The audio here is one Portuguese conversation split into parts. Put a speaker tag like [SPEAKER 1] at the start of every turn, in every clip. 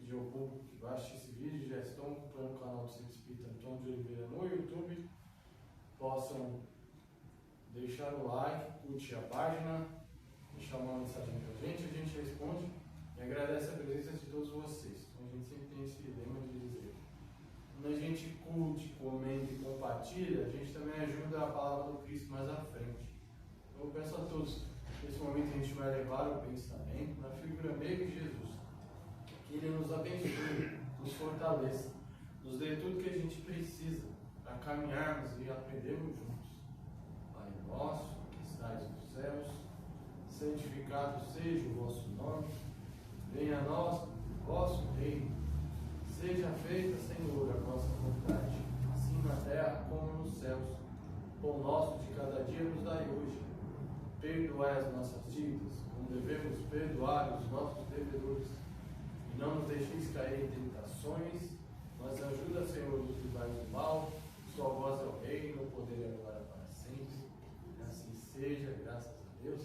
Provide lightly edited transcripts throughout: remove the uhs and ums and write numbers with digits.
[SPEAKER 1] pedir ao público que vai assistir esse vídeo, já estão acompanhando o canal do Centro Espírita Antônio de Oliveira no YouTube, possam deixar o like, curtir a página, deixar uma mensagem pra gente, a gente responde e agradece a presença de todos vocês. Então a gente sempre tem esse lema de dizer, quando a gente curte, comenta e compartilha, a gente também ajuda a palavra do Cristo mais à frente. Então eu peço a todos, nesse momento a gente vai levar o pensamento na figura meio de Jesus, que Ele nos abençoe, nos fortaleça, nos dê tudo que a gente precisa para caminharmos e aprendermos juntos. Pai nosso, que estais nos céus, santificado seja o vosso nome, venha a nós o vosso reino, seja feita, Senhor, a vossa vontade, assim na terra como nos céus. O pão nosso de cada dia nos dai hoje. Perdoai as nossas dívidas, como devemos perdoar os nossos devedores. E não nos deixeis cair em tentações, mas ajuda, Senhor, nos livrai do mal. Sua voz é o reino, o poder e a glória para sempre. E assim seja, graças a Deus.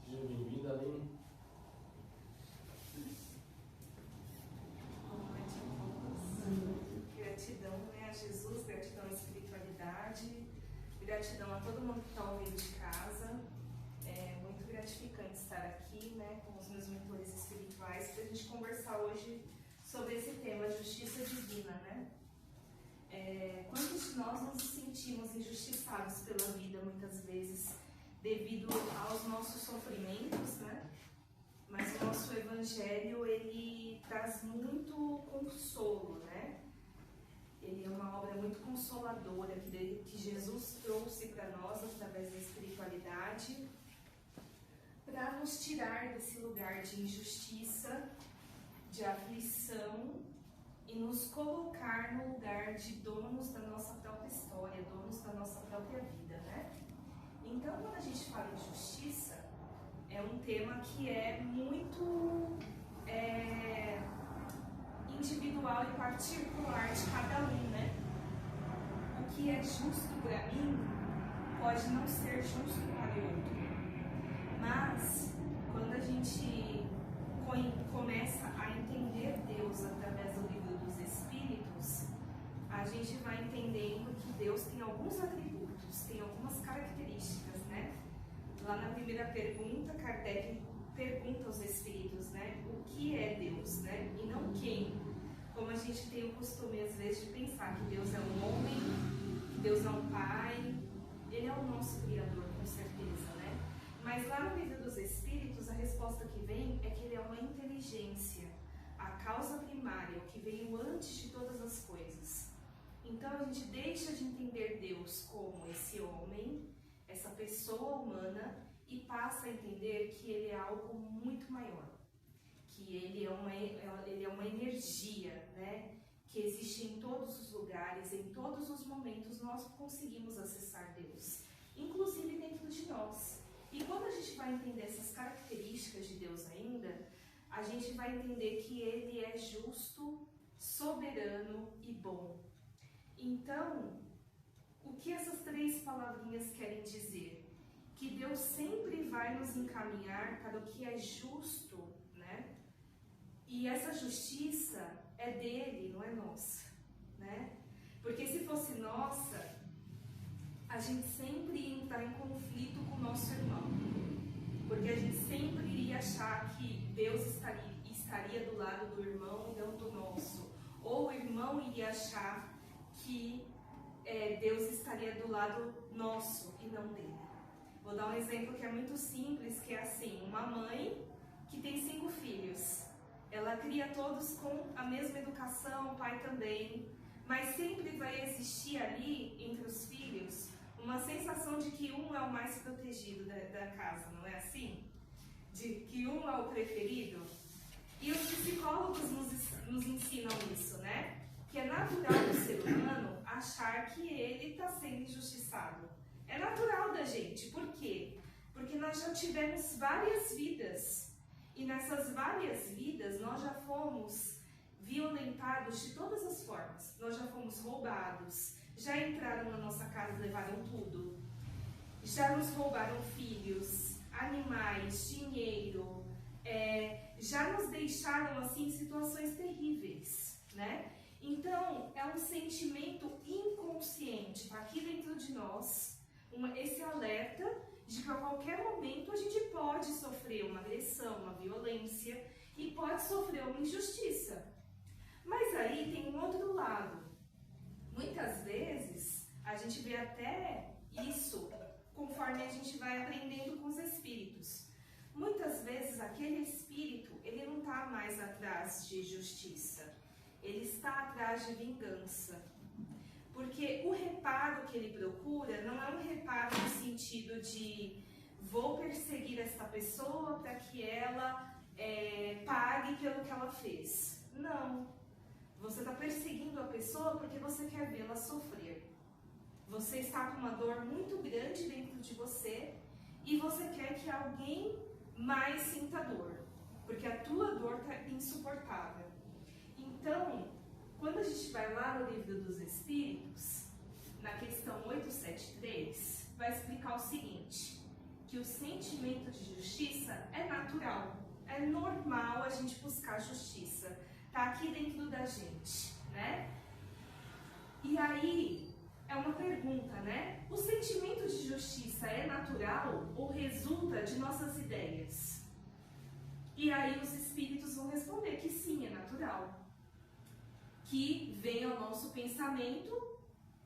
[SPEAKER 1] Seja bem-vinda, Aline.
[SPEAKER 2] Boa noite a todos. Gratidão, a Jesus, gratidão à espiritualidade, gratidão a todo mundo que está ouvindo de casa. É muito gratificante estar aqui, com os meus mentores espirituais para a gente conversar hoje sobre esse tema, justiça divina, Quantos de nós nos sentimos injustiçados pela vida, muitas vezes, devido aos nossos sofrimentos, Mas o nosso evangelho, ele traz muito consolo, Ele é uma obra muito consoladora que Jesus trouxe para nós através da espiritualidade, para nos tirar desse lugar de injustiça, de aflição e nos colocar no lugar de donos da nossa própria história, donos da nossa própria vida, Então, quando a gente fala em justiça, é um tema que é muito individual e particular de cada um, O que é justo para mim pode não ser justo para o outro. Mas, quando a gente começa a entender Deus através do livro dos Espíritos, a gente vai entendendo que Deus tem alguns atributos, tem algumas características, Lá na primeira pergunta, Kardec pergunta aos Espíritos, o que é Deus, E não quem. Como a gente tem o costume, às vezes, de pensar que Deus é um homem, que Deus é um pai, Ele é o nosso Criador, com certeza, Mas lá no livro dos Espíritos, a resposta que vem é que Ele é uma inteligência, a causa primária, o que veio antes de todas as coisas. Então a gente deixa de entender Deus como esse homem, essa pessoa humana, e passa a entender que Ele é algo muito maior, que Ele é uma energia, que existe em todos os lugares, em todos os momentos nós conseguimos acessar Deus, inclusive dentro de nós. E quando a gente vai entender essas características de Deus ainda, a gente vai entender que Ele é justo, soberano e bom. Então, o que essas três palavrinhas querem dizer? Que Deus sempre vai nos encaminhar para o que é justo, E essa justiça é dele, não é nossa, Porque se fosse nossa, a gente sempre ia entrar em conflito com o nosso irmão. Porque a gente sempre iria achar que Deus estaria do lado do irmão e não do nosso. Ou o irmão iria achar que Deus estaria do lado nosso e não dele. Vou dar um exemplo que é muito simples, que é assim, uma mãe que tem 5 filhos. Ela cria todos com a mesma educação, o pai também, mas sempre vai existir ali, entre os filhos, uma sensação de que um é o mais protegido da casa, não é assim? De que um é o preferido. E os psicólogos nos ensinam isso, Que é natural do ser humano achar que ele está sendo injustiçado. É natural da gente. Por quê? Porque nós já tivemos várias vidas. E nessas várias vidas nós já fomos violentados de todas as formas. Nós já fomos roubados, já entraram na nossa casa e levaram tudo. Já nos roubaram filhos, animais, dinheiro, já nos deixaram assim em situações terríveis, né? Então, é um sentimento inconsciente, está aqui dentro de nós, esse alerta de que a qualquer momento a gente pode sofrer uma agressão, uma violência e pode sofrer uma injustiça. Mas aí tem um outro lado. Muitas vezes a gente vê até isso conforme a gente vai aprendendo com os espíritos. Muitas vezes aquele espírito, ele não está mais atrás de justiça, ele está atrás de vingança. Porque o reparo que ele procura não é um reparo no sentido de vou perseguir esta pessoa para que ela pague pelo que ela fez. Não. Você está perseguindo a pessoa porque você quer vê-la sofrer. Você está com uma dor muito grande dentro de você e você quer que alguém mais sinta dor, porque a tua dor está insuportável. Então, quando a gente vai lá no Livro dos Espíritos, na questão 873, vai explicar o seguinte, que o sentimento de justiça é natural, é normal a gente buscar justiça, está aqui dentro da gente, né? E aí, é uma pergunta, né? O sentimento de justiça é natural ou resulta de nossas ideias? E aí os espíritos vão responder que sim, é natural. Que vem ao nosso pensamento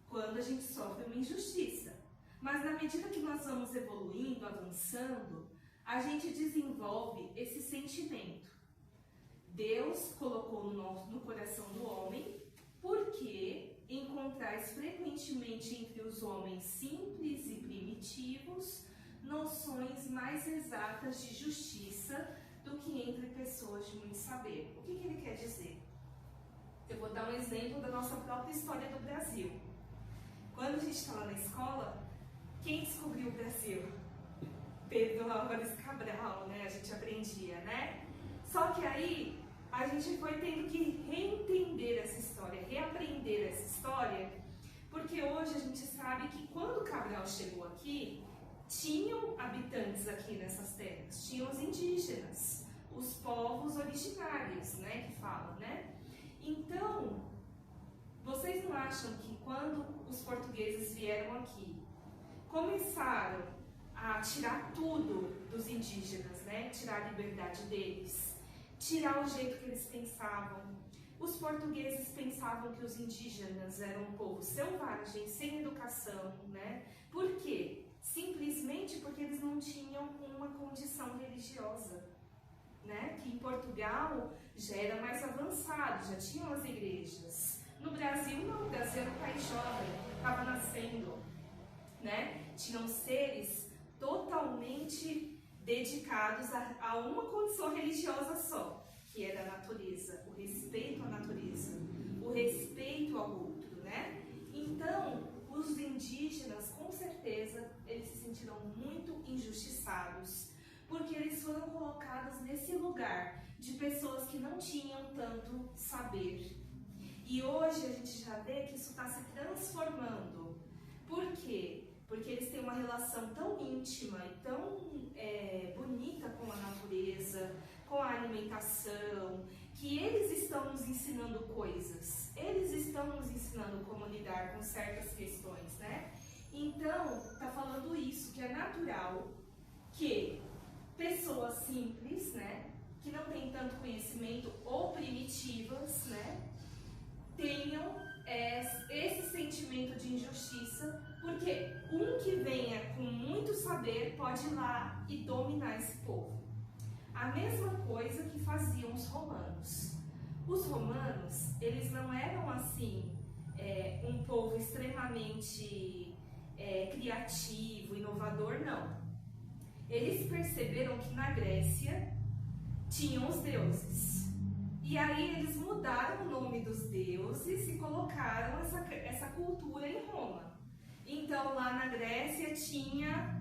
[SPEAKER 2] quando a gente sofre uma injustiça. Mas na medida que nós vamos evoluindo, avançando, a gente desenvolve esse sentimento. Deus colocou no coração do homem, porque encontrais frequentemente entre os homens simples e primitivos noções mais exatas de justiça do que entre pessoas de muito saber. O que ele quer dizer? Eu vou dar um exemplo da nossa própria história do Brasil. Quando a gente estava na escola, quem descobriu o Brasil? Pedro Álvares Cabral, né? A gente aprendia, né? Só que aí a gente foi tendo que reentender essa história, reaprender essa história, porque hoje a gente sabe que quando Cabral chegou aqui, tinham habitantes aqui nessas terras, tinham os indígenas, os povos originários, né, que falam, né? Então, vocês não acham que quando os portugueses vieram aqui, começaram a tirar tudo dos indígenas, né? Tirar a liberdade deles, tirar o jeito que eles pensavam. Os portugueses pensavam que os indígenas eram um povo selvagem, sem educação, né? Por quê? Simplesmente porque eles não tinham uma condição religiosa, né? Que em Portugal já era mais avançado, já tinham as igrejas. No Brasil não, o Brasil era um país jovem, estava nascendo, né? Tinham seres totalmente dedicados a uma condição religiosa só, que era a natureza, o respeito à natureza, o respeito ao outro, né? Então, os indígenas, com certeza, eles se sentiram muito injustiçados, porque eles foram colocados nesse lugar de pessoas que não tinham tanto saber. E hoje a gente já vê que isso está se transformando. Por quê? Porque eles têm uma relação tão íntima e tão bonita com a natureza, com a alimentação, que eles estão nos ensinando coisas. Eles estão nos ensinando como lidar com certas questões, né? Então, está falando isso, que é natural que pessoas simples, né, que não têm tanto conhecimento ou primitivas, né, tenham esse sentimento de injustiça, porque um que venha com muito saber pode ir lá e dominar esse povo. A mesma coisa que faziam os romanos. Os romanos, eles não eram assim, um povo extremamente criativo, inovador, não. Eles perceberam que na Grécia tinham os deuses. E aí eles mudaram o nome dos deuses e colocaram essa cultura em Roma. Então lá na Grécia tinha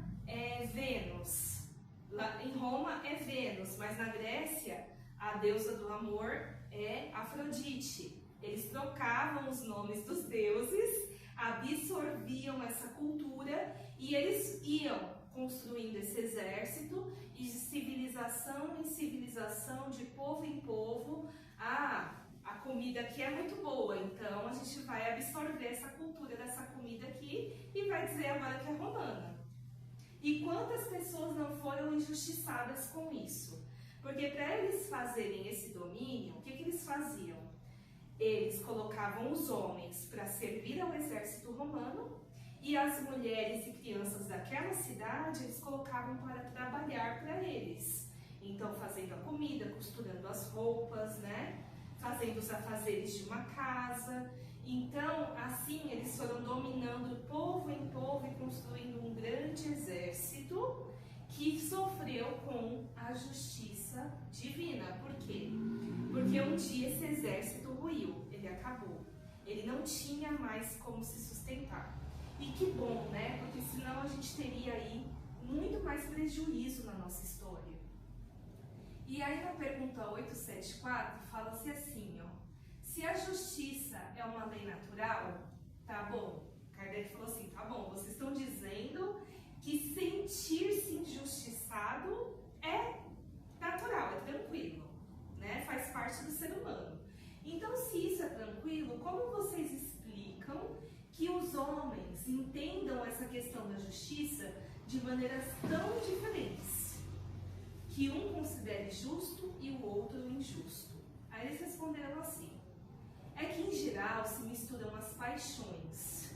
[SPEAKER 2] Vênus. Lá em Roma é Vênus, mas na Grécia a deusa do amor é Afrodite. Eles trocavam os nomes dos deuses, absorviam essa cultura e eles iam construindo esse exército e de civilização em civilização, de povo em povo. A comida aqui é muito boa, então a gente vai absorver essa cultura dessa comida aqui e vai dizer agora que é romana. E quantas pessoas não foram injustiçadas com isso? Porque para eles fazerem esse domínio, o que eles faziam? Eles colocavam os homens para servir ao exército romano e as mulheres e crianças daquela cidade eles colocavam para trabalhar para eles. Então, fazendo a comida, costurando as roupas, né? Fazendo os afazeres de uma casa. Então, assim, eles foram dominando povo em povo e construindo um grande exército que sofreu com a justiça divina. Por quê? Porque um dia esse exército ruiu, ele acabou. Ele não tinha mais como se sustentar. E que bom, né? Porque senão a gente teria aí muito mais prejuízo na nossa história. E aí na pergunta 874 fala-se assim, ó. Se a justiça é uma lei natural, tá bom. Kardec falou assim, tá bom, vocês estão dizendo que sentir-se injustiçado é natural, é tranquilo, né? Faz parte do ser humano. Então, se isso é tranquilo, como vocês explicam que os homens entendam essa questão da justiça de maneiras tão diferentes? Que um considere justo e o outro injusto. Aí eles responderam assim, é que em geral se misturam as paixões,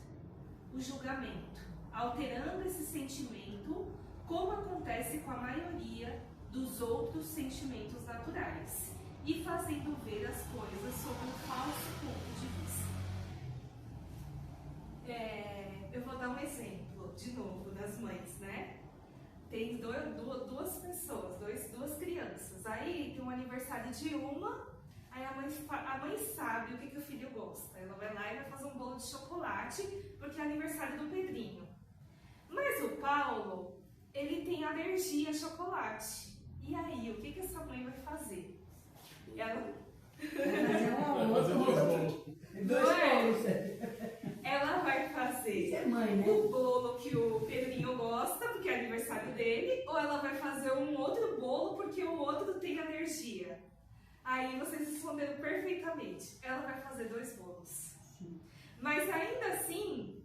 [SPEAKER 2] o julgamento, alterando esse sentimento, como acontece com a maioria dos outros sentimentos naturais, e fazendo ver as coisas sob um falso ponto de vista. Eu vou dar um exemplo, de novo, das mães, né? Tem duas pessoas, duas crianças. Aí tem um aniversário de uma, aí a mãe sabe o que o filho gosta. Ela vai lá e vai fazer um bolo de chocolate, porque é aniversário do Pedrinho. Mas o Paulo, ele tem alergia a chocolate. E aí, o que essa mãe vai fazer? Ela...
[SPEAKER 1] Vai fazer dois bolos.
[SPEAKER 2] Ela vai fazer
[SPEAKER 3] mãe, né?
[SPEAKER 2] o bolo que o Pedrinho gosta, porque é aniversário dele, ou ela vai fazer um outro bolo porque o outro tem alergia? Aí vocês responderam perfeitamente. Ela vai fazer 2 bolos.
[SPEAKER 3] Sim.
[SPEAKER 2] Mas ainda assim,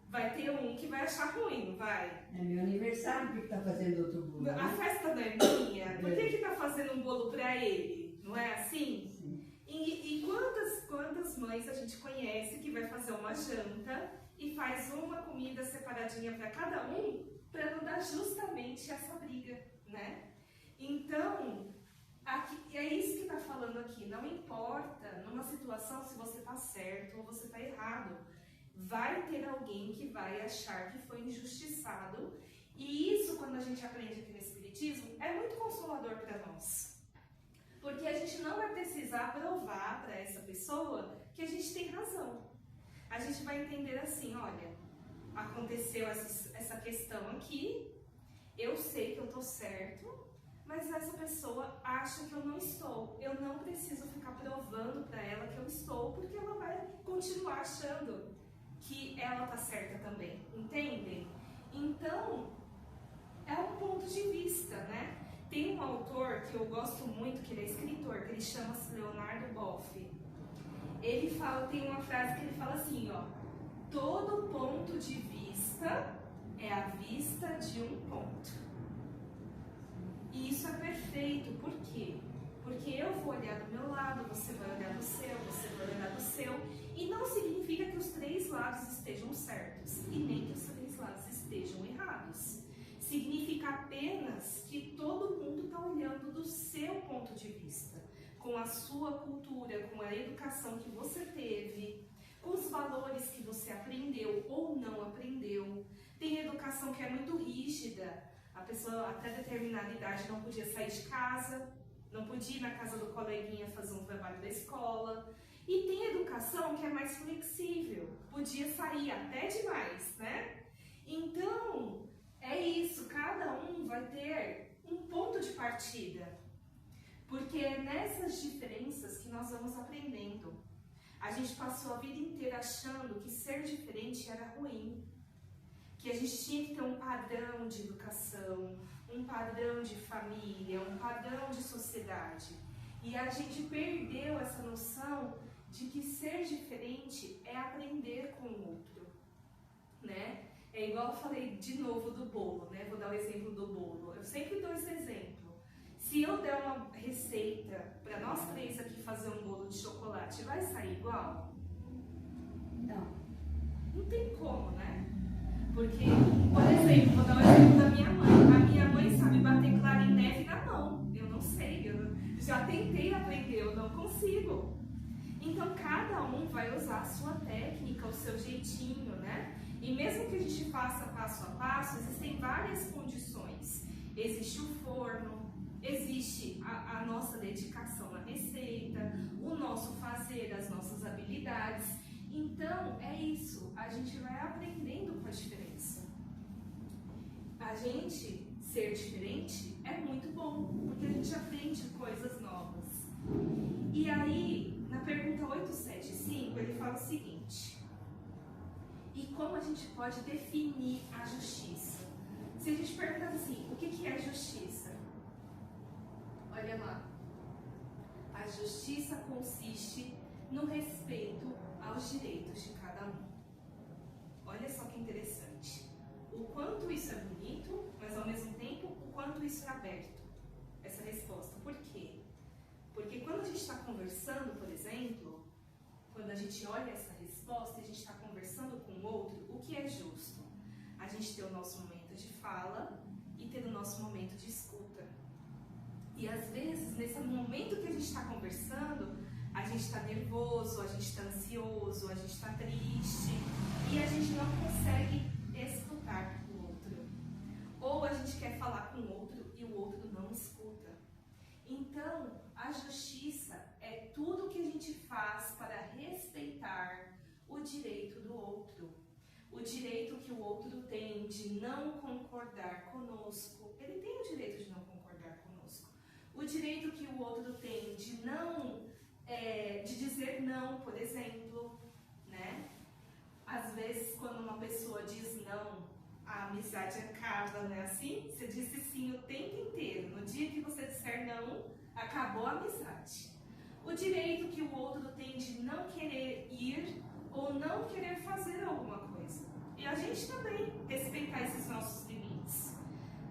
[SPEAKER 2] vai ter um que vai achar ruim, não vai?
[SPEAKER 3] É meu aniversário, por que tá fazendo outro bolo?
[SPEAKER 2] A
[SPEAKER 3] Né?
[SPEAKER 2] festa não é minha, por que tá fazendo um bolo pra ele? Não é assim?
[SPEAKER 3] Sim.
[SPEAKER 2] E quantas mães a gente conhece que vai fazer uma janta e faz uma comida separadinha para cada um, para não dar justamente essa briga, né? Então, aqui, é isso que está falando aqui. Não importa numa situação se você está certo ou você está errado. Vai ter alguém que vai achar que foi injustiçado. E isso, quando a gente aprende aqui no Espiritismo, é muito consolador para nós. Porque a gente não vai precisar provar para essa pessoa que a gente tem razão. A gente vai entender assim, olha, aconteceu essa questão aqui, eu sei que eu estou certo, mas essa pessoa acha que eu não estou. Eu não preciso ficar provando para ela que eu estou, porque ela vai continuar achando que ela está certa também, entendem? Então, é um ponto de vista, né? Tem um autor que eu gosto muito, que ele é escritor, que ele chama-se Leonardo Boff. Ele fala, tem uma frase que ele fala assim, ó, todo ponto de vista é a vista de um ponto. E isso é perfeito, por quê? Porque eu vou olhar do meu lado, você vai olhar do seu, você vai olhar do seu, e não significa que os 3 lados estejam certos, e nem que os 3 lados estejam errados. Significa apenas que todo mundo está olhando do seu ponto de vista, com a sua cultura, com a educação que você teve, com os valores que você aprendeu ou não aprendeu. Tem educação que é muito rígida, a pessoa até determinada idade não podia sair de casa, não podia ir na casa do coleguinha fazer um trabalho da escola. E tem educação que é mais flexível, podia sair até demais, né? Então, é isso, cada um vai ter um ponto de partida, porque é nessas diferenças que nós vamos aprendendo. A gente passou a vida inteira achando que ser diferente era ruim, que a gente tinha que ter um padrão de educação, um padrão de família, um padrão de sociedade. E a gente perdeu essa noção de que ser diferente é aprender com o outro, né? É igual eu falei de novo do bolo, né? Vou dar o exemplo do bolo. Eu sempre dou esse exemplo. Se eu der uma receita para nós três aqui fazer um bolo de chocolate, vai sair igual?
[SPEAKER 3] Não.
[SPEAKER 2] Não tem como, né? Porque, por exemplo, vou dar o exemplo da minha mãe. A minha mãe sabe bater clara em neve na mão. Eu não sei, eu já tentei aprender, eu não consigo. Então, cada um vai usar a sua técnica, o seu jeitinho, né? E mesmo que a gente faça passo a passo, existem várias condições. Existe o forno, existe a nossa dedicação na receita, o nosso fazer, as nossas habilidades. Então, é isso, a gente vai aprendendo com a diferença. A gente ser diferente é muito bom, porque a gente aprende coisas novas. E aí, na pergunta 875, ele fala o seguinte: e como a gente pode definir a justiça? Se a gente perguntar assim, o que é justiça? Olha lá. A justiça consiste no respeito aos direitos de cada um. Olha só que interessante. O quanto isso é bonito, mas ao mesmo tempo, o quanto isso é aberto. Essa resposta. Por quê? Porque quando a gente está conversando, por exemplo, quando a gente olha essa resposta e a gente está conversando com o outro, o que é justo? A gente ter o nosso momento de fala e ter o nosso momento de escuta. E às vezes, nesse momento que a gente está conversando, a gente está nervoso, a gente está ansioso, a gente está triste e a gente não consegue escutar o outro. Ou a gente quer falar com o outro e o outro não escuta. Então, a justiça é tudo que a gente faz para respeitar o direito do outro. O direito que o outro tem de não concordar conosco. Ele tem o direito de não concordar conosco. O direito que o outro tem de não, de dizer não, por exemplo, né? Às vezes, quando uma pessoa diz não, a amizade acaba, não é assim? Você disse sim o tempo inteiro. No dia que você disser não, acabou a amizade. O direito que o outro tem de não querer ir ou não querer fazer alguma coisa. E a gente também respeitar esses nossos limites.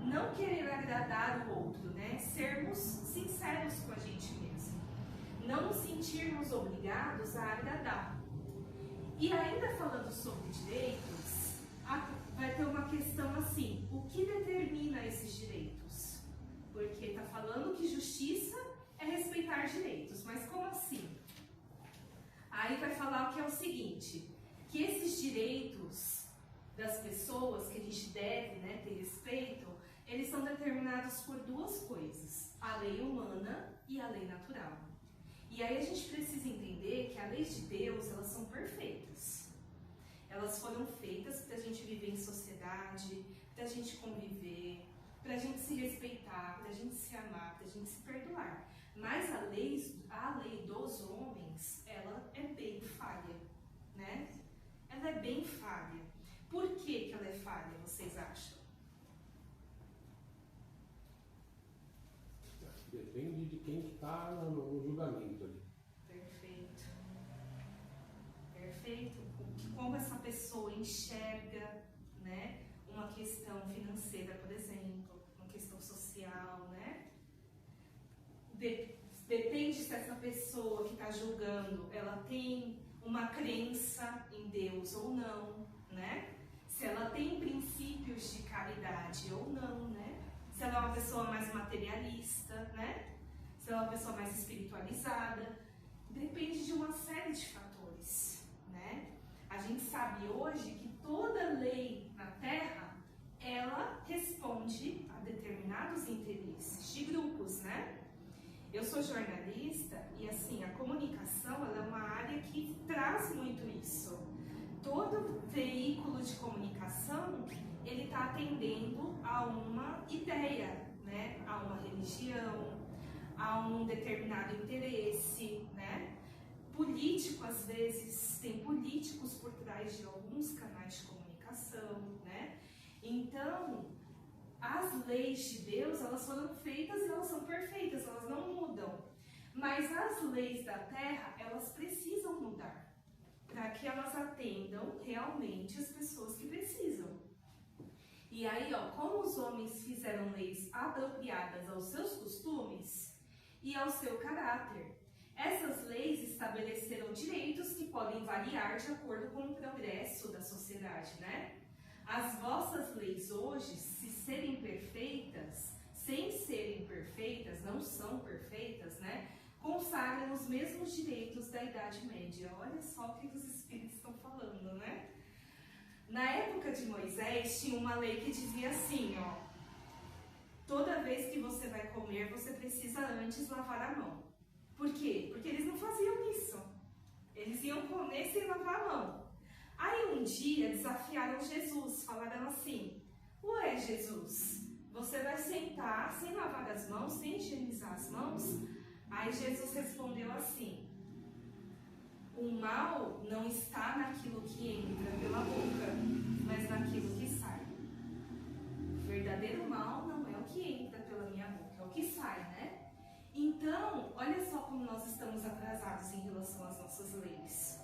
[SPEAKER 2] Não querer agradar o outro, né? Sermos sinceros com a gente mesmo. Não nos sentirmos obrigados a agradar. E ainda falando sobre direitos, vai ter uma questão assim: o que determina esses direitos? Porque está falando que justiça é respeitar direitos, mas como assim? Aí vai falar o que é o seguinte: que esses direitos das pessoas que a gente deve, né, ter respeito, eles são determinados por duas coisas: a lei humana e a lei natural. E aí a gente precisa entender que as leis de Deus, elas são perfeitas. Elas foram feitas para a gente viver em sociedade, para a gente conviver, para a gente se respeitar, para a gente se amar, para a gente se perdoar. Mas a lei dos homens, ela é bem falha, né? Ela é bem falha. Por que ela é falha, vocês acham?
[SPEAKER 4] Depende de quem está no julgamento ali.
[SPEAKER 2] Perfeito. Perfeito. Como essa pessoa enxerga, né, uma questão financeira, por exemplo, uma questão social, né? Depende se essa pessoa que está julgando, ela tem uma crença em Deus ou não, né? Se ela tem princípios de caridade ou não, né? Se ela é uma pessoa mais materialista, né? Se ela é uma pessoa mais espiritualizada. Depende de uma série de fatores, né? A gente sabe hoje que toda lei na Terra, ela responde a determinados interesses de grupos, né? Eu sou jornalista e, assim, a comunicação, ela é uma área que traz muito isso. Todo veículo de comunicação, ele está atendendo a uma ideia, né? A uma religião, a um determinado interesse, né? Político, às vezes, tem políticos por trás de alguns canais de comunicação, né? Então, as leis de Deus, elas foram feitas e elas são perfeitas, elas não mudam. Mas as leis da terra, elas precisam mudar, para que elas atendam realmente as pessoas que precisam. E aí, ó, como os homens fizeram leis apropriadas aos seus costumes e ao seu caráter, essas leis estabeleceram direitos que podem variar de acordo com o progresso da sociedade, né? As vossas leis hoje, se serem perfeitas, sem serem perfeitas, não são perfeitas, né? Consagram os mesmos direitos da Idade Média. Olha só o que os Espíritos estão falando, né? Na época de Moisés, tinha uma lei que dizia assim, ó: toda vez que você vai comer, você precisa antes lavar a mão. Por quê? Porque eles não faziam isso. Eles iam comer sem lavar a mão. Aí um dia desafiaram Jesus, falaram assim: ué, Jesus, você vai sentar sem lavar as mãos, sem higienizar as mãos? Aí Jesus respondeu assim: o mal não está naquilo que entra pela boca, mas naquilo que sai. O verdadeiro mal não é o que entra pela minha boca, é o que sai, né? Então, olha só como nós estamos atrasados em relação às nossas leis.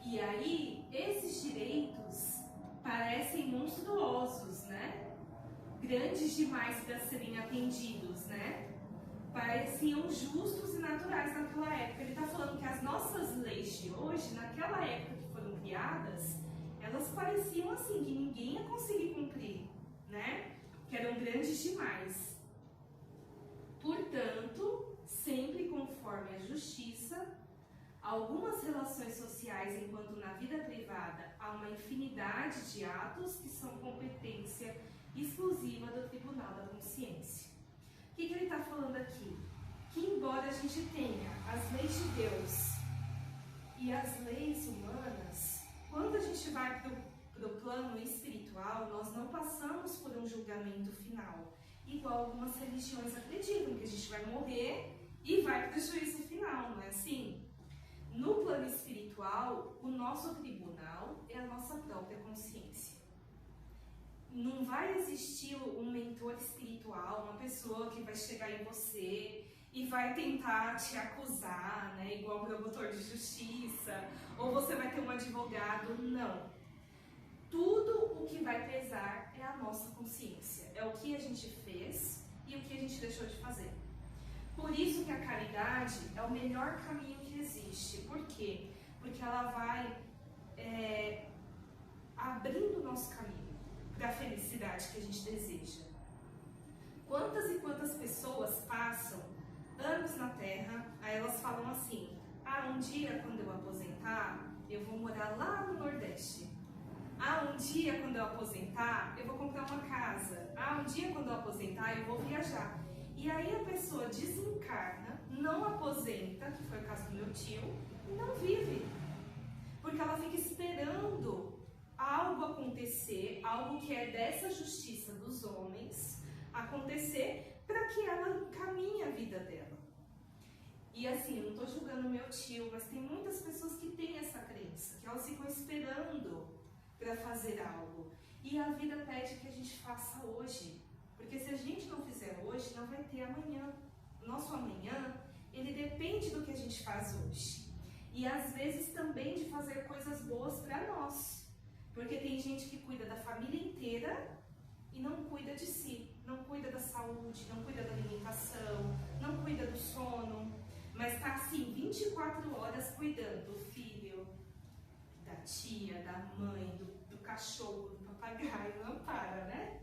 [SPEAKER 2] E aí, esses direitos parecem monstruosos, né? Grandes demais para serem atendidos, né? Pareciam justos e naturais naquela época. Ele está falando que as nossas leis de hoje, naquela época que foram criadas, elas pareciam assim, que ninguém ia conseguir cumprir, né? Que eram grandes demais. Portanto, sempre conforme a justiça, algumas relações sociais, enquanto na vida privada há uma infinidade de atos que são competência exclusiva do Tribunal da Consciência. O que ele está falando aqui? Que embora a gente tenha as leis de Deus e as leis humanas, quando a gente vai para o plano espiritual, nós não passamos por um julgamento final, igual algumas religiões acreditam, que a gente vai morrer e vai para o juízo final, não é assim? No plano espiritual, o nosso tribunal é a nossa própria consciência. Não vai existir um mentor espiritual, uma pessoa que vai chegar em você e vai tentar te acusar, né, igual o promotor de justiça, ou você vai ter um advogado, não. Tudo o que vai pesar é a nossa consciência, é o que a gente fez e o que a gente deixou de fazer. Por isso que a caridade é o melhor caminho que existe. Por quê? Porque ela vai abrindo o nosso caminho para a felicidade que a gente deseja. Quantas e quantas pessoas passam anos na Terra, aí elas falam assim: um dia quando eu aposentar, eu vou morar lá no Nordeste. Um dia quando eu aposentar, eu vou comprar uma casa. Um dia quando eu aposentar, eu vou viajar. E aí a pessoa desencarna, não aposenta, que foi o caso do meu tio, e não vive. Porque ela fica esperando algo acontecer, algo que é dessa justiça dos homens acontecer, para que ela encaminhe a vida dela. E assim, eu não estou julgando meu tio, mas tem muitas pessoas que têm essa crença, que elas ficam esperando para fazer algo. E a vida pede que a gente faça hoje. Porque se a gente não fizer hoje, não vai ter amanhã. O nosso amanhã, ele depende do que a gente faz hoje. E às vezes também de fazer coisas boas para nós. Porque tem gente que cuida da família inteira e não cuida de si. Não cuida da saúde, não cuida da alimentação, não cuida do sono. Mas está assim, 24 horas cuidando do filho, da tia, da mãe, do cachorro, do papagaio. Não para, né?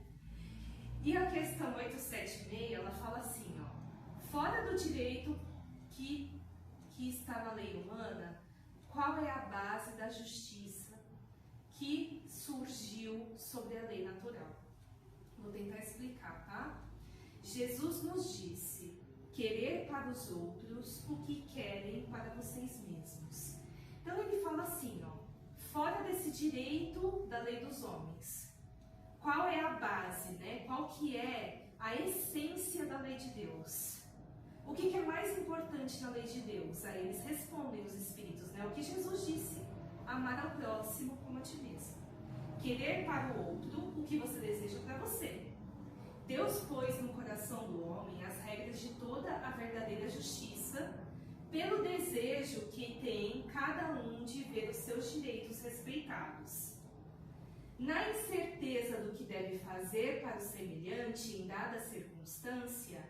[SPEAKER 2] E a questão 876, ela fala assim, ó: fora do direito que está na lei humana, qual é a base da justiça que surgiu sobre a lei natural? Vou tentar explicar, tá? Jesus nos disse: querer para os outros o que querem para vocês mesmos. Então ele fala assim, ó: fora desse direito da lei dos homens, qual é a base, né? Qual que é a essência da lei de Deus? O que é mais importante na lei de Deus? Aí eles respondem, os espíritos, né? O que Jesus disse: amar ao próximo como a ti mesmo. querer para o outro o que você deseja para você. Deus pôs no coração do homem as regras de toda a verdadeira justiça, pelo desejo que tem cada um de ver os seus direitos respeitados. Na incerteza do que deve fazer para o semelhante em dada circunstância,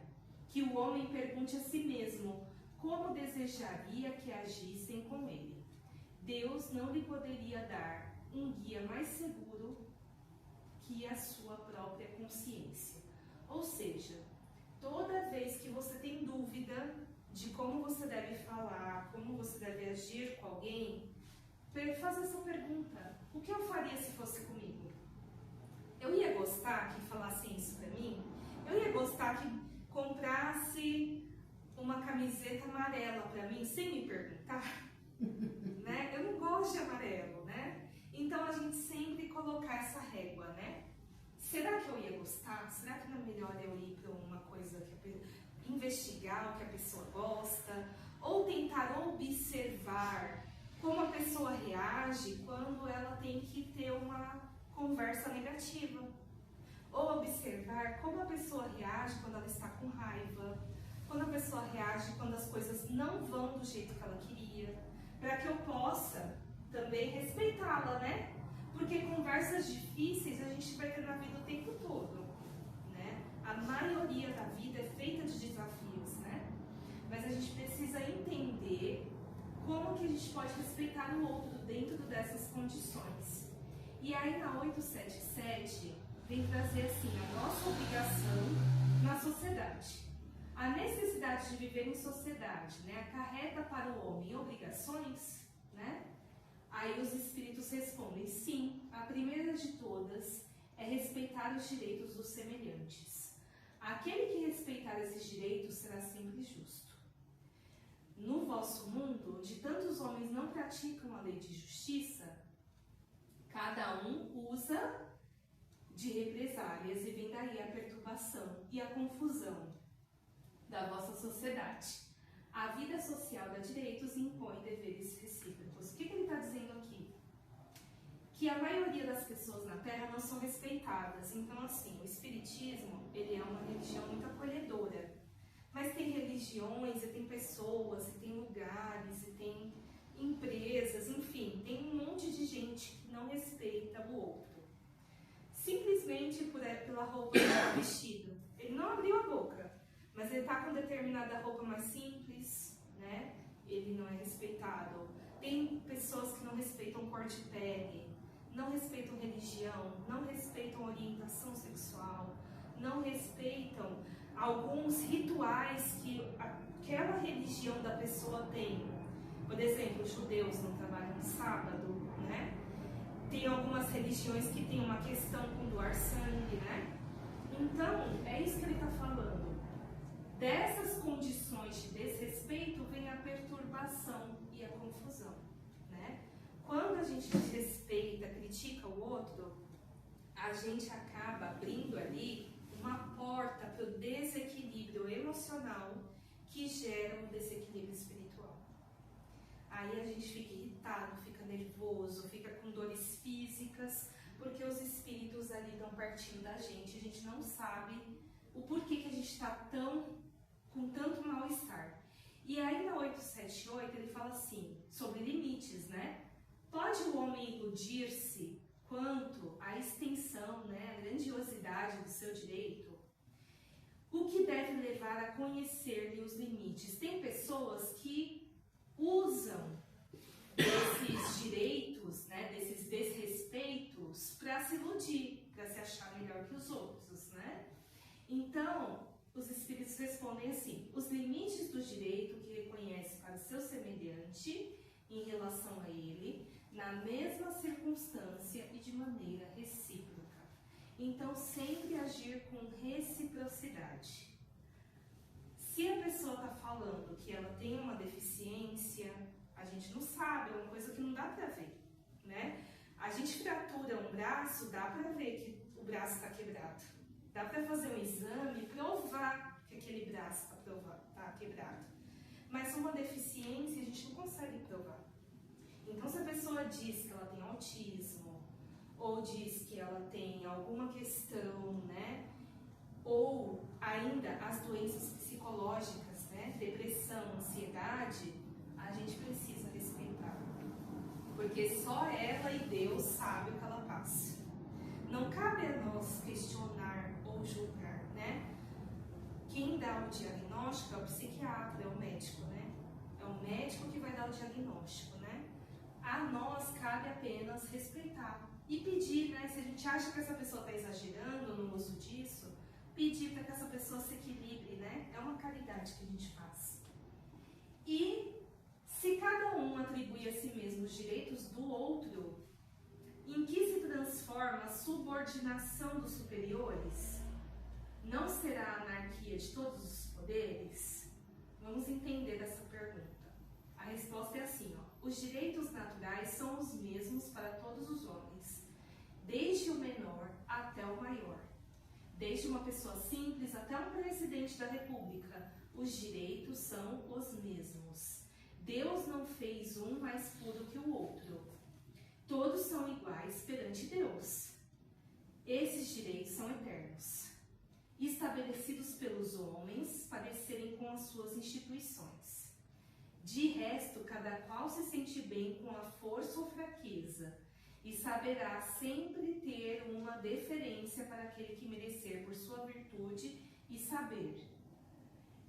[SPEAKER 2] que o homem pergunte a si mesmo como desejaria que agissem com ele. Deus não lhe poderia dar um guia mais seguro que a sua própria consciência. Ou seja, toda vez que você tem dúvida de como você deve falar, como você deve agir com alguém, faça essa pergunta: o que eu faria se fosse comigo? Eu ia gostar que falassem isso pra mim? Eu ia gostar que comprasse uma camiseta amarela pra mim sem me perguntar? Né? Eu não gosto de amarelo, né? Então a gente sempre colocar essa régua, né? Será que eu ia gostar? Será que não é melhor eu ir para uma coisa que investigar o que a pessoa gosta? Ou tentar observar como a pessoa reage quando ela tem que ter uma conversa negativa? Ou observar como a pessoa reage quando ela está com raiva, quando a pessoa reage quando as coisas não vão do jeito que ela queria, para que eu possa também respeitá-la, né? Porque conversas difíceis a gente vai ter na vida o tempo todo, né? A maioria da vida é feita de desafios, né? Mas a gente precisa entender como que a gente pode respeitar o outro dentro dessas condições. E aí na 877 vem trazer assim a nossa obrigação na sociedade. A necessidade de viver em sociedade, né, acarreta para o homem obrigações, né? Aí os espíritos respondem: sim, a primeira de todas é respeitar os direitos dos semelhantes. Aquele que respeitar esses direitos será sempre justo. No vosso mundo, onde tantos homens não praticam a lei de justiça, cada um usa de represálias e vem daí a perturbação e a confusão da vossa sociedade. A vida social dá direitos e impõe deveres recíprocos. O que ele está dizendo aqui? Que a maioria das pessoas na Terra não são respeitadas. Então, assim, o Espiritismo, ele é uma religião muito acolhedora. Mas tem religiões, e tem pessoas, e tem lugares, e tem empresas, enfim, tem um monte de gente que não respeita o outro. Simplesmente pela roupa que está vestido. Ele não abriu a boca, mas ele está com determinada roupa mais simples, né? Ele não é respeitado. Tem pessoas que não respeitam cor de pele, não respeitam religião, não respeitam orientação sexual, não respeitam alguns rituais que aquela religião da pessoa tem. Por exemplo, os judeus não trabalham no sábado, né? Tem algumas religiões que tem uma questão com doar sangue, né? Então, é isso que ele está falando. Dessas condições de desrespeito vem a perturbação e a confusão, né? Quando a gente desrespeita, critica o outro, a gente acaba abrindo ali uma porta para o desequilíbrio emocional que gera um desequilíbrio espiritual. Aí a gente fica irritado, fica nervoso, fica com dores físicas, porque os espíritos ali estão partindo da gente. A gente não sabe o porquê que a gente está com tanto mal-estar. E aí na 878 ele fala assim, sobre limites, né? Pode o homem iludir-se quanto à extensão, né, a grandiosidade do seu direito? O que deve levar a conhecer-lhe os limites? Tem pessoas que usam desses direitos, né, desses desrespeitos, para se iludir, para se achar melhor que os outros, né? Então, os espíritos respondem assim: os limites do direito que reconhece para o seu semelhante em relação a ele, na mesma circunstância e de maneira recíproca. Então, sempre agir com reciprocidade. Se a pessoa está falando que ela tem uma deficiência, a gente não sabe, é uma coisa que não dá para ver, né? A gente fratura um braço, dá para ver que o braço está quebrado. Dá para fazer um exame e provar que aquele braço está quebrado. Mas uma deficiência a gente não consegue provar. Então, se a pessoa diz que ela tem autismo, ou diz que ela tem alguma questão, né? Ou ainda as doenças psicológicas, né? Depressão, ansiedade, a gente precisa respeitar. Porque só ela e Deus sabem o que ela passa. Não cabe a nós questionar ou julgar, né? Quem dá o diagnóstico é o psiquiatra, é o médico, né? É o médico que vai dar o diagnóstico, né? A nós cabe apenas respeitar e pedir, né? Se a gente acha que essa pessoa está exagerando no uso disso, pedir para que essa pessoa se equilibre, né? É uma caridade que a gente faz. E se cada um atribui a si mesmo os direitos do outro, em que se transforma a subordinação dos superiores? Não será a anarquia de todos os poderes? Vamos entender essa pergunta. A resposta é assim, ó. Os direitos naturais são os mesmos para todos os homens, desde o menor até o maior. Desde uma pessoa simples até um presidente da República, os direitos são os mesmos. Deus não fez um mais puro que o outro. Todos são iguais perante Deus. Esses direitos são eternos, estabelecidos pelos homens para serem com as suas instituições. De resto, cada qual se sente bem com a força ou fraqueza, e saberá sempre ter uma deferência para aquele que merecer por sua virtude e saber.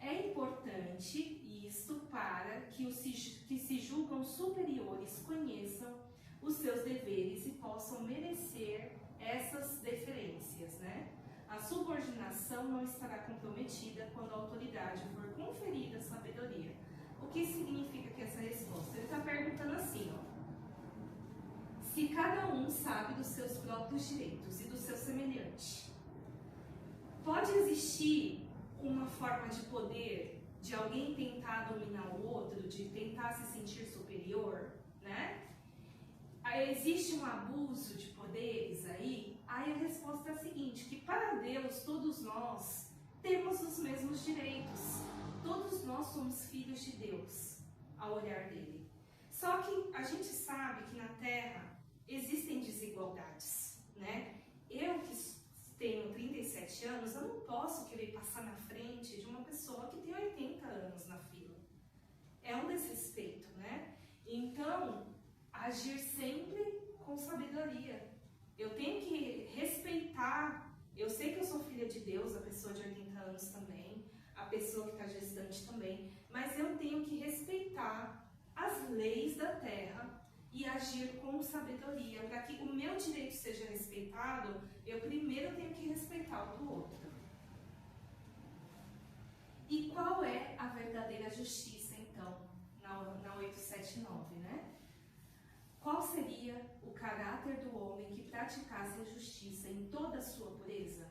[SPEAKER 2] É importante isto para que os que se julgam superiores conheçam os seus deveres e possam merecer essas deferências, né? A subordinação não estará comprometida quando a autoridade for conferida sabedoria. O que significa que essa resposta? Ele está perguntando assim, ó. Se cada um sabe dos seus próprios direitos e do seu semelhante, pode existir uma forma de poder de alguém tentar dominar o outro, de tentar se sentir superior, né? Existe um abuso de poderes aí? Aí a resposta é a seguinte, que para Deus todos nós temos os mesmos direitos. Todos nós somos filhos de Deus, ao olhar dele. Só que a gente sabe que na Terra existem desigualdades, né? Eu que tenho 37 anos, eu não posso querer passar na frente de uma pessoa que tem 80 anos na fila. É um desrespeito, né? Então, agir sempre com sabedoria. Eu tenho que respeitar, eu sei que eu sou filha de Deus, a pessoa de 80 anos também, a pessoa que está gestante também, mas eu tenho que respeitar as leis da terra e agir com sabedoria. Para que o meu direito seja respeitado, eu primeiro tenho que respeitar o do outro. E qual é a verdadeira justiça, então, na 879, né? Qual seria o caráter do homem que praticasse a justiça em toda a sua pureza?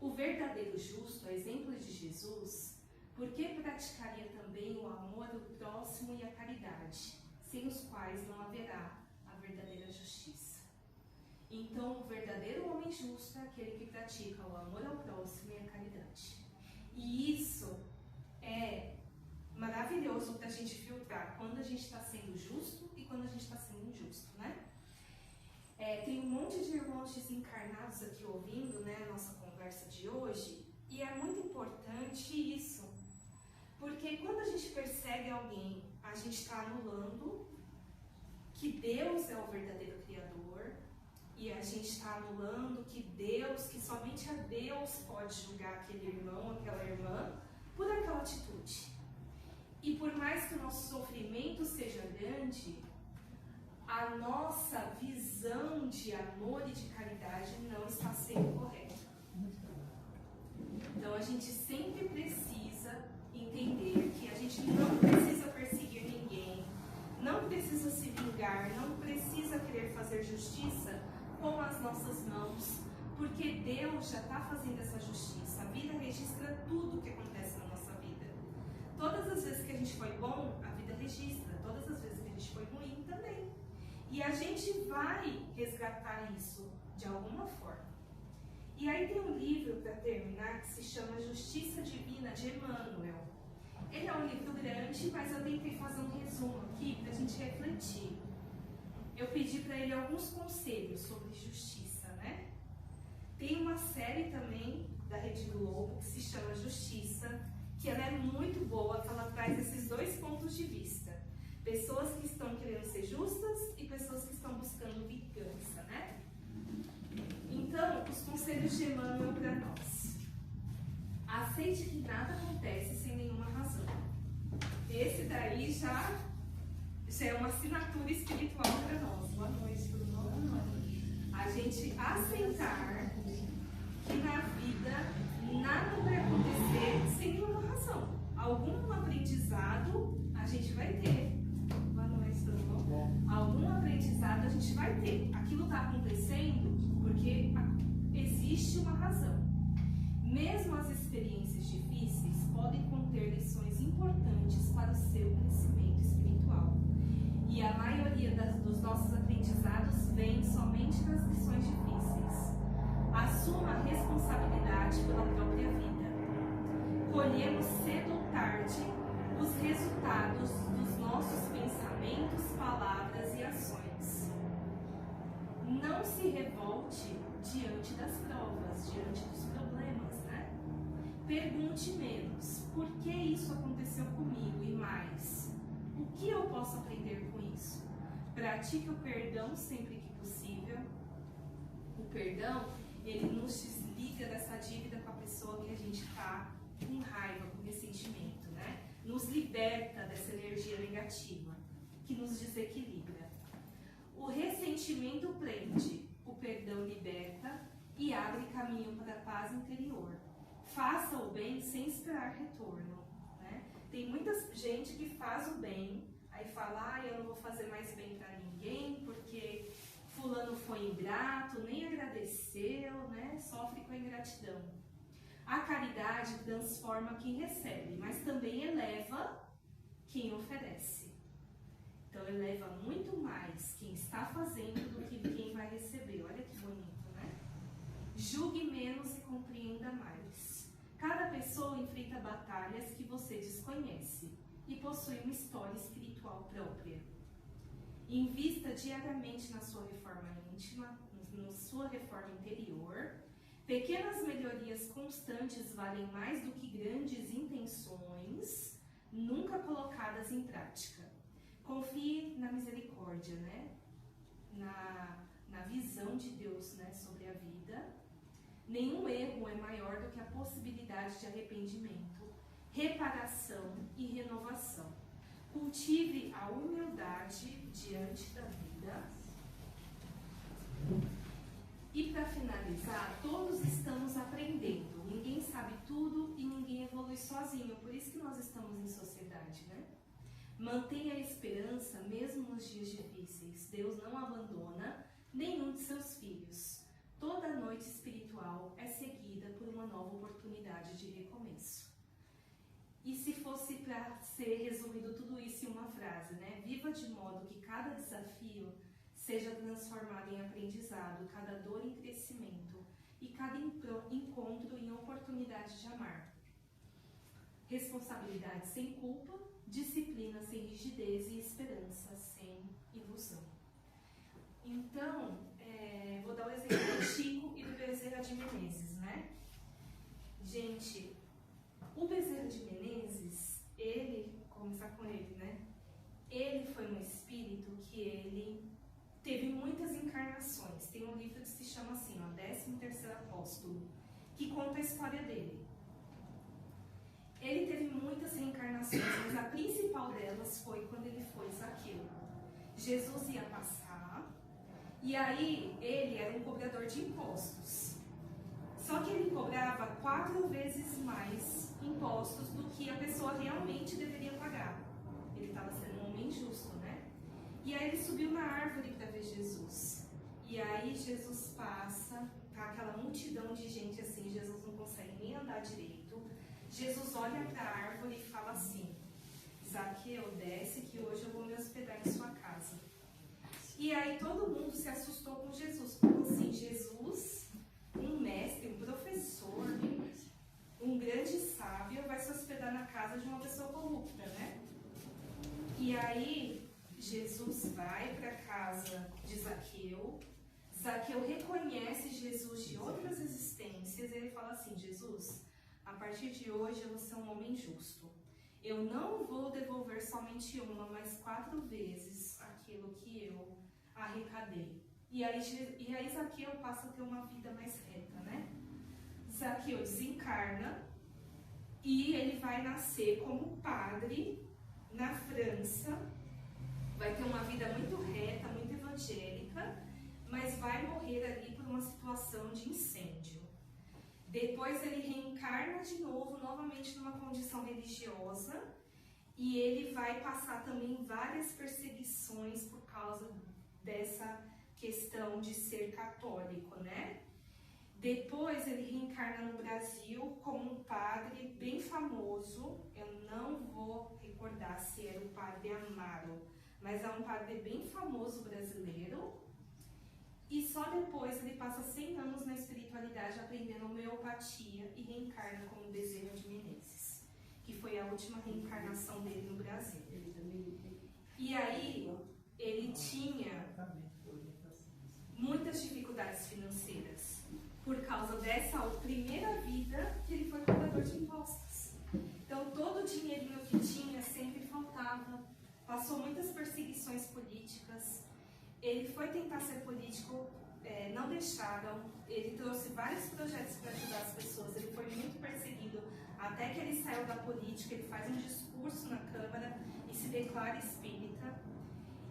[SPEAKER 2] O verdadeiro justo, a exemplo de Jesus, porque praticaria também o amor ao próximo e a caridade, sem os quais não haverá a verdadeira justiça. Então, o verdadeiro homem justo é aquele que pratica o amor ao próximo e a caridade. E isso é maravilhoso para a gente filtrar quando a gente está sendo justo e quando a gente está sendo injusto, né? Tem um monte de irmãos desencarnados aqui ouvindo, né, a nossa conversa de hoje, e é muito importante isso, porque quando a gente persegue alguém, a gente está anulando que Deus é o verdadeiro Criador, e a gente está anulando que somente a Deus pode julgar aquele irmão, aquela irmã, por aquela atitude. E por mais que o nosso sofrimento seja grande, a nossa visão de amor e de caridade não está sendo correta. Então a gente sempre precisa entender que a gente não precisa perseguir ninguém, não precisa se vingar, não precisa querer fazer justiça com as nossas mãos, porque Deus já está fazendo essa justiça. A vida registra tudo o que acontece na nossa vida. Todas as vezes que a gente foi bom, a vida registra. Todas as vezes que a gente foi ruim, também. E a gente vai resgatar isso de alguma forma. E aí tem um livro, para terminar, que se chama Justiça Divina, de Emmanuel. Ele é um livro grande, mas eu tentei fazer um resumo aqui para a gente refletir. eu pedi para ele alguns conselhos sobre justiça, né? Tem uma série também da Rede Globo que se chama Justiça, que ela é muito boa, que ela traz esses dois pontos de vista. Pessoas que estão querendo ser justas e pessoas que estão buscando vingança, né? Então, os conselhos de Emmanuel para nós. Aceite que nada acontece sem nenhuma razão. Esse daí já é uma assinatura espiritual para nós. Boa noite, Bruno. Boa noite. A gente aceitar que na vida nada vai acontecer sem nenhuma razão. Algum aprendizado a gente vai ter. Boa noite, Bruno. Algum aprendizado a gente vai ter. Aquilo está acontecendo porque existe uma razão. Mesmo as experiências difíceis podem conter lições importantes para o seu crescimento espiritual. E a maioria dos nossos aprendizados vem somente das lições difíceis. Assuma a responsabilidade pela própria vida. Colhemos cedo ou tarde os resultados dos nossos pensamentos, palavras e ações. Não se revolte diante das provas, diante dos problemas, né? Pergunte menos, por que isso aconteceu comigo? E mais, o que eu posso aprender com isso? Pratique o perdão sempre que possível. O perdão, ele nos desliga dessa dívida com a pessoa que a gente está com raiva, com ressentimento, né? Nos liberta dessa energia negativa, que nos desequilibra. O ressentimento prende, o perdão liberta e abre caminho para a paz interior. Faça o bem sem esperar retorno, né? Tem muita gente que faz o bem, aí fala, eu não vou fazer mais bem para ninguém, porque fulano foi ingrato, nem agradeceu, né? Sofre com a ingratidão. A caridade transforma quem recebe, mas também eleva quem oferece. Então eleva muito mais quem está fazendo do que quem vai receber. Olha que bonito, né? Julgue menos e compreenda mais. Cada pessoa enfrenta batalhas que você desconhece e possui uma história espiritual própria. Invista diariamente na sua reforma íntima, na sua reforma interior. Pequenas melhorias constantes valem mais do que grandes intenções nunca colocadas em prática. Confie na misericórdia, né? Na visão de Deus, né, sobre a vida. Nenhum erro é maior do que a possibilidade de arrependimento, reparação e renovação. Cultive a humildade diante da vida. E para finalizar, todos estamos aprendendo. Ninguém sabe tudo e ninguém evolui sozinho. Por isso que nós estamos em sociedade, né? Mantenha a esperança mesmo nos dias difíceis. Deus não abandona nenhum de seus filhos. Toda noite espiritual é seguida por uma nova oportunidade de recomeço. E se fosse para ser resumido tudo isso em uma frase, né? Viva de modo que cada desafio seja transformado em aprendizado, cada dor em crescimento e cada encontro em oportunidade de amar. Responsabilidade sem culpa, disciplina sem rigidez e esperança sem ilusão. Então, vou dar o exemplo do Chico e do Bezerra de Menezes, né? Gente, o Bezerra de Menezes, vamos começar com ele, né? Ele foi um espírito que ele teve muitas encarnações. Tem um livro que se chama assim, ó, 13º Apóstolo, que conta a história dele. Ele teve muitas reencarnações, mas a principal delas foi quando ele foi Zaqueu. Jesus ia passar, e aí ele era um cobrador de impostos. Só que ele cobrava 4 vezes mais impostos do que a pessoa realmente deveria pagar. Ele estava sendo um homem justo, né? E aí ele subiu na árvore para ver Jesus. E aí Jesus passa, tá aquela multidão de gente assim, Jesus não consegue nem andar direito. Jesus olha para a árvore e fala assim, Zaqueu, desce que hoje eu vou me hospedar em sua casa. E aí todo mundo se assustou com Jesus, porque assim, Jesus, um mestre, um professor, um grande sábio, vai se hospedar na casa de uma pessoa corrupta, né? E aí Jesus vai para a casa de Zaqueu. Zaqueu reconhece Jesus de outras existências. Ele fala assim: Jesus, a partir de hoje eu vou ser um homem justo. Eu não vou devolver somente uma, mas 4 vezes aquilo que eu arrecadei. E aí Zaqueu passa a ter uma vida mais reta, né? Zaqueu desencarna e ele vai nascer como padre na França. Vai ter uma vida muito reta, muito evangélica, mas vai morrer ali por uma situação de incêndio. Depois ele reencarna de novo, novamente numa condição religiosa, e ele vai passar também várias perseguições por causa dessa questão de ser católico, né? Depois ele reencarna no Brasil como um padre bem famoso. Eu não vou recordar se era o padre Amaro, mas é um padre bem famoso brasileiro. E só depois ele passa 100 anos na espiritualidade aprendendo homeopatia e reencarna como Bezerra de Menezes, que foi a última reencarnação dele no Brasil. E aí ele tinha muitas dificuldades financeiras por causa dessa primeira vida que ele foi cobrador de impostos. Então todo o dinheirinho que tinha sempre faltava, passou muitas perseguições políticas. Ele foi tentar ser político, não deixaram. Ele trouxe vários projetos para ajudar as pessoas. Ele foi muito perseguido até que ele saiu da política. Ele faz um discurso na Câmara e se declara espírita.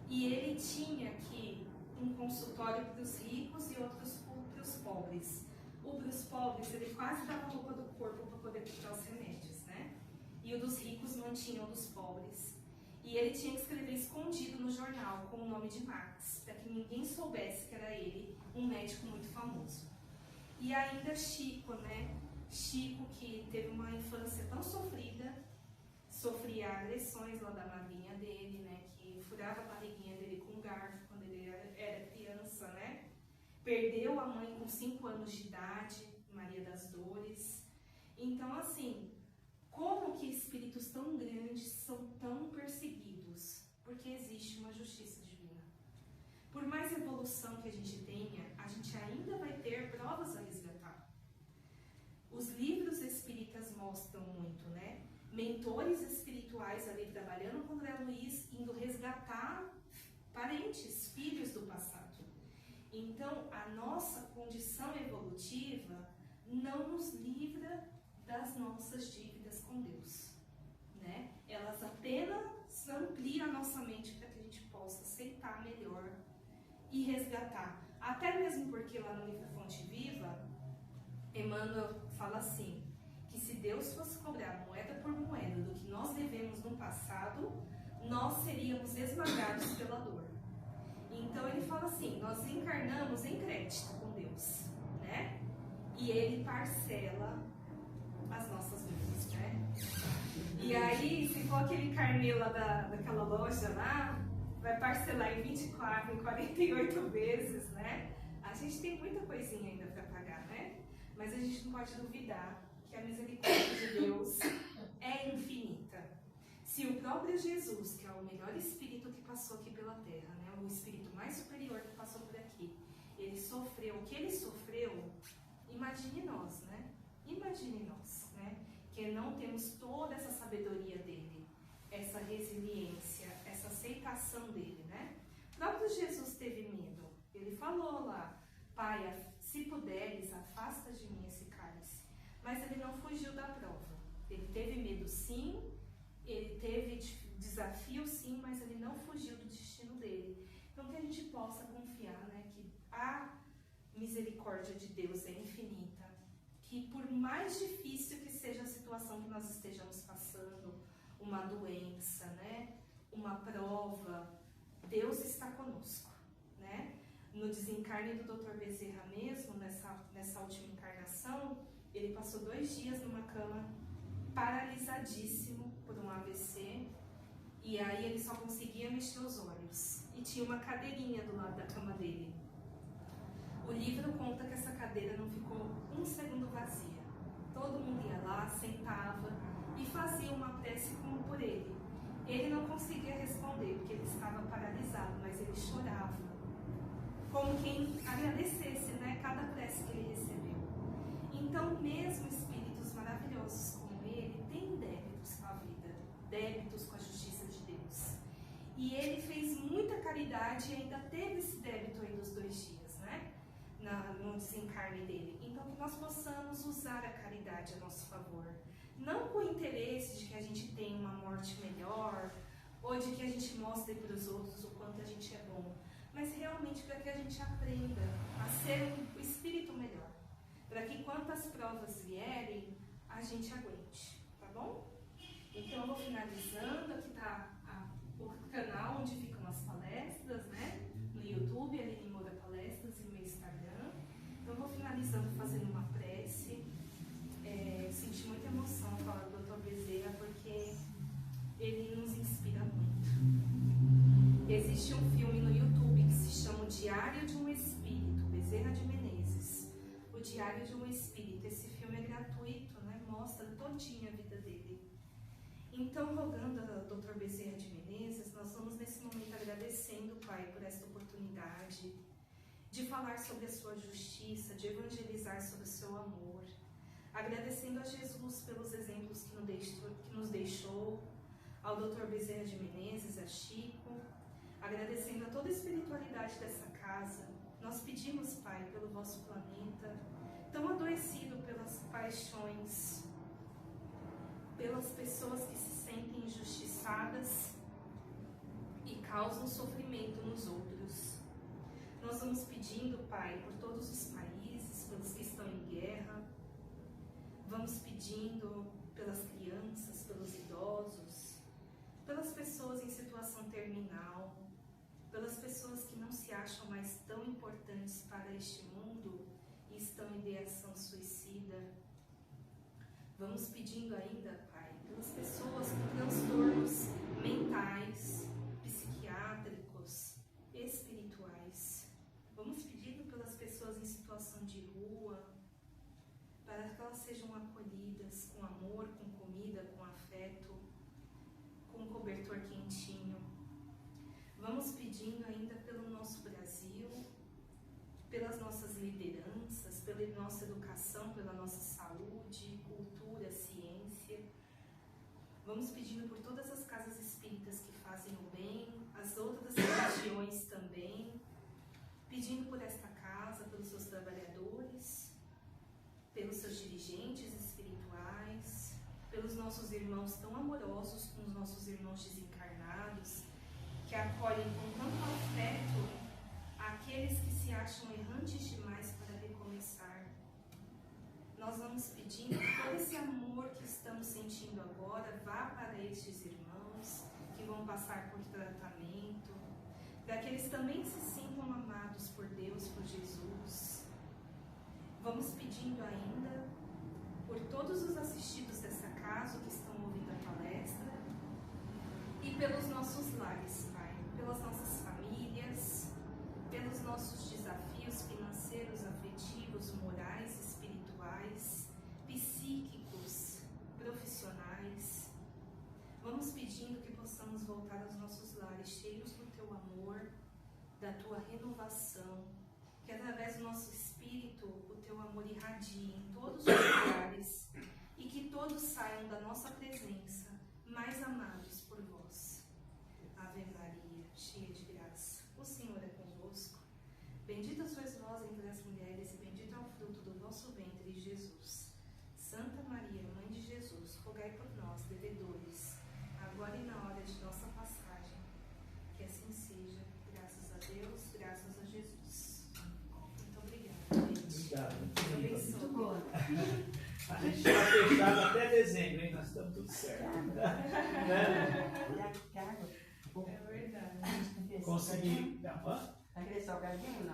[SPEAKER 2] E ele tinha aqui um consultório para os ricos e outros para os pobres. O para os pobres, ele quase dava roupa do corpo para poder comprar os remédios, né? E o dos ricos mantinha o dos pobres. E ele tinha que escrever escondido no jornal com o nome de Max, para que ninguém soubesse que era ele, um médico muito famoso. E ainda Chico, né? Chico, que teve uma infância tão sofrida, sofria agressões lá da madrinha dele, né? Que furava a barriguinha dele com um garfo quando ele era criança, né? Perdeu a mãe com 5 anos de idade, Maria das Dores. Então, assim, como que espíritos tão grandes são tão perseguidos? Porque existe uma justiça divina. Por mais evolução que a gente tenha, a gente ainda vai ter provas a resgatar. Os livros espíritas mostram muito, né? Mentores espirituais ali trabalhando com André Luiz, indo resgatar parentes, filhos do passado. Então, a nossa condição evolutiva não nos livra das nossas dívidas com Deus, né? Elas apenas ampliam a nossa mente para que a gente possa aceitar melhor e resgatar. Até mesmo porque lá no livro Fonte Viva, Emmanuel fala assim, que se Deus fosse cobrar moeda por moeda do que nós devemos no passado, nós seríamos esmagados pela dor. Então ele fala assim, nós encarnamos em crédito com Deus, né? E ele parcela as nossas vidas, né? E aí, se for aquele carnê lá daquela loja lá, vai parcelar em 24, em 48 vezes, né? A gente tem muita coisinha ainda para pagar, né? Mas a gente não pode duvidar que a misericórdia de Deus é infinita. Se o próprio Jesus, que é o melhor espírito que passou aqui pela Terra, né? O espírito mais superior que passou por aqui, ele sofreu o que ele sofreu, imagine nós, né? Imagine nós, né? Que não temos toda essa sabedoria dele, essa resiliência, essa aceitação dele, né? O próprio Jesus teve medo. Ele falou lá, Pai, se puderes, afasta de mim esse cálice. Mas ele não fugiu da prova. Ele teve medo sim, ele teve desafio sim, mas ele não fugiu do destino dele. Então que a gente possa confiar, né? Que a misericórdia de Deus é infinita. Que por mais difícil que seja a situação que nós estejamos passando, uma doença, né? Uma prova, Deus está conosco, né? No desencarne do Dr. Bezerra mesmo, nessa última encarnação, ele passou 2 dias numa cama paralisadíssimo por um AVC, e aí ele só conseguia mexer os olhos. E tinha uma cadeirinha do lado da cama dele. O livro conta que essa cadeira não ficou 1 segundo vazia. Todo mundo ia lá, sentava e fazia uma prece como por ele. Ele não conseguia responder, porque ele estava paralisado. como quem agradecesse, né, cada prece que ele recebeu. Então, mesmo espíritos maravilhosos como ele, têm débitos com a vida, débitos com a justiça de Deus. E ele fez muita caridade e ainda teve esse débito aí dos 2 dias, né, no desencarne dele. Então, que nós possamos usar a caridade a nosso favor. Não com o interesse de que a gente tenha uma morte melhor, ou de que a gente mostre para os outros o quanto a gente é bom, mas realmente para que a gente aprenda a ser um espírito melhor, para que quantas provas vierem, a gente aguente, tá bom? Então eu vou finalizando, aqui está o canal onde ficam as palestras, né? No YouTube, Aline Moura Palestras, e no meu Instagram. Então eu vou finalizando fazendo uma prece. Senti muita emoção falar do Dr. Bezerra, porque ele nos inspira muito. Existe um filme no YouTube que se chama O Diário de um Espírito, Bezerra de Menezes. O Diário de um Espírito. Esse filme é gratuito, né? Mostra todinha a vida dele. Então, rogando ao Dr. Bezerra de Menezes, nós vamos nesse momento agradecendo, Pai, por esta oportunidade de falar sobre a sua justiça, de evangelizar sobre o seu amor. Agradecendo a Jesus pelos exemplos que nos deixou, ao Dr. Bezerra de Menezes, a Chico, agradecendo a toda a espiritualidade dessa casa. Nós pedimos, Pai, pelo vosso planeta, tão adoecido pelas paixões, pelas pessoas que se sentem injustiçadas e causam sofrimento nos outros. Nós vamos pedindo, Pai, por todos os países, pelos que estão em guerra. Vamos pedindo pelas crianças, pelos idosos, pelas pessoas em situação terminal, pelas pessoas que não se acham mais tão importantes para este mundo e estão em ideação suicida. Vamos pedindo ainda, Pai, pelas pessoas com transtornos mentais, psiquiátricos, espirituais. Vamos pedindo pelas pessoas em situação de rua, para que elas sejam acolhidas com amor, com comida, com afeto, com um cobertor quentinho. Vamos pedindo ainda pelo nosso Brasil, pelas nossas lideranças, pela nossa educação, pela nossa saúde, cultura, ciência. Vamos pedindo por todas as casas espíritas que fazem o bem, as outras religiões também, pedindo por esta casa, pelos seus trabalhadores, pelos seus dirigentes espirituais, pelos nossos irmãos tão amorosos, com os nossos irmãos desencarnados, que acolhem com tanto afeto aqueles que se acham errantes demais para recomeçar. Nós vamos pedindo que todo esse amor que estamos sentindo agora vá para estes irmãos que vão passar por tratamento, para que eles também se sintam amados por Deus, por Jesus. Vamos pedindo ainda por todos os assistidos dessa casa que estão ouvindo a palestra e pelos nossos lares, Pai, pelas nossas famílias, pelos nossos desafios financeiros, afetivos, morais, espirituais, psíquicos, profissionais. Vamos pedindo que possamos voltar aos nossos lares cheios do Teu amor, da Tua renovação, que através do nosso espírito o Teu amor irradie em todos os lugares e que todos saiam da nossa presença mais amados por Vós. Ave Maria, cheia de graça, o Senhor é convosco. Bendita sois vós entre as mulheres e bendito é o fruto do vosso ventre, Jesus. Santa Maria, Mãe de Jesus, rogai por nós, devedores, agora e na hora de nossa passagem. Que assim seja. Graças a Deus, graças a Jesus. Muito obrigada, gente.
[SPEAKER 4] Obrigado.
[SPEAKER 3] Muito boa.
[SPEAKER 5] A gente está fechado até dezembro, hein? Nós estamos tudo certo.
[SPEAKER 3] Olha que cargo.
[SPEAKER 2] É verdade.
[SPEAKER 5] Consegui. Hã?
[SPEAKER 3] Vai querer salgadinho ou não?